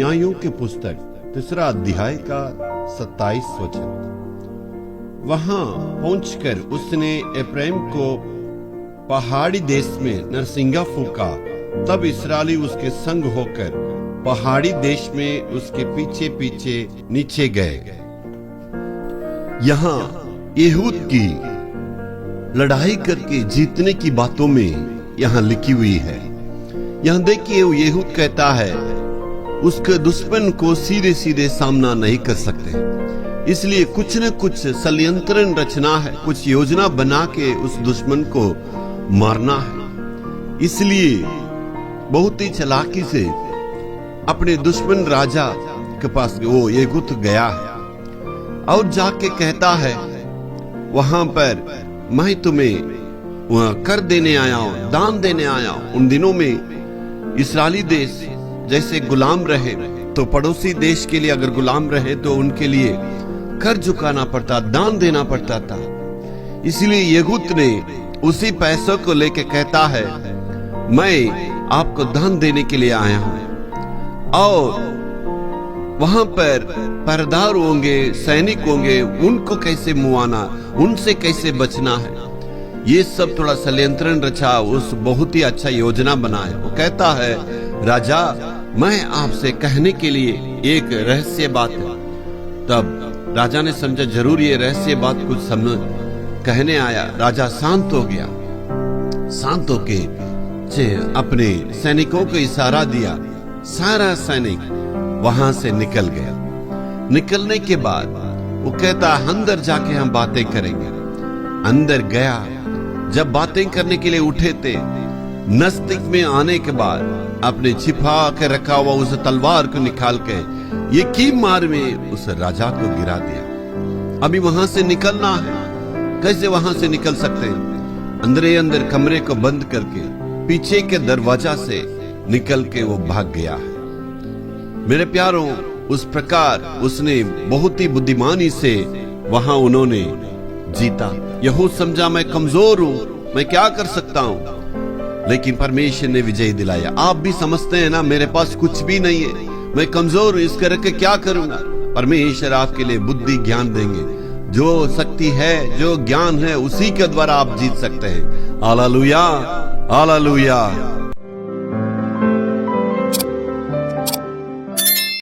न्यायों की पुस्तक 3 अध्याय का 27 वचन। वहां पहुंचकर उसने एप्रैम को पहाड़ी देश में नरसिंगा फूंका। तब इस्राएली उसके संग होकर पहाड़ी देश में उसके पीछे पीछे नीचे गए। यहाँ यहूद की लड़ाई करके जीतने की बातों में यहाँ लिखी हुई है। यहाँ देखिए, यहूद कहता है उसके दुश्मन को सीधे सीधे सामना नहीं कर सकते, इसलिए कुछ न कुछ षड्यंत्र रचना है, कुछ योजना बना के उस दुश्मन को मारना है। इसलिए बहुत ही चालाकी से अपने दुश्मन राजा के पास वो यहूद गया है और जाके कहता है, वहां पर मैं तुम्हें कर देने आया हूं, दान देने आया हूं। उन दिनों में इस्राएली देश जैसे गुलाम रहे, तो पड़ोसी देश के लिए अगर गुलाम रहे तो उनके लिए कर झुकाना पड़ता, दान देना पड़ता था। इसलिए यहूद ने उसी पैसों को लेके कहता है, मैं आपको दान देने के लिए आया हूं। और वहां पर पहरेदार होंगे, सैनिक होंगे, उनको कैसे मुआना, उनसे कैसे बचना है, ये सब थोड़ा षड्यंत्र रचा, उस बहुत ही अच्छा योजना बनाया। वो कहता है, राजा मैं आपसे कहने के लिए एक रहस्य बात है। तब राजा ने समझा जरूर ये रहस्य बात कुछ समझ कहने आया। राजा शांत हो गया, शांत होके अपने सैनिकों को इशारा दिया। सारा सैनिक वहां से निकल गया। निकलने के बाद वो कहता, अंदर जाके हम बातें करेंगे। अंदर गया, जब बातें करने के लिए उठे थे, नजदीक में आने के बाद अपने छिपा के रखा हुआ उस तलवार को निकाल के एक ही मार में उस राजा को गिरा दिया। अभी वहां से निकलना है, कैसे वहां से निकल सकते हैं? अंदर कमरे को बंद करके पीछे के दरवाजा से निकल के वो भाग गया है। मेरे प्यारों, उस प्रकार उसने बहुत ही बुद्धिमानी से वहां उन्होंने जीता। यहूद समझा मैं कमजोर हूं, मैं क्या कर सकता हूं, लेकिन परमेश्वर ने विजय दिलाया। आप भी समझते हैं ना, मेरे पास कुछ भी नहीं है, मैं कमजोर हूं, इस करके क्या करूंगा? परमेश्वर आपके लिए बुद्धि ज्ञान देंगे। जो शक्ति है, जो ज्ञान है, उसी के द्वारा आप जीत सकते हैं। Hallelujah, hallelujah.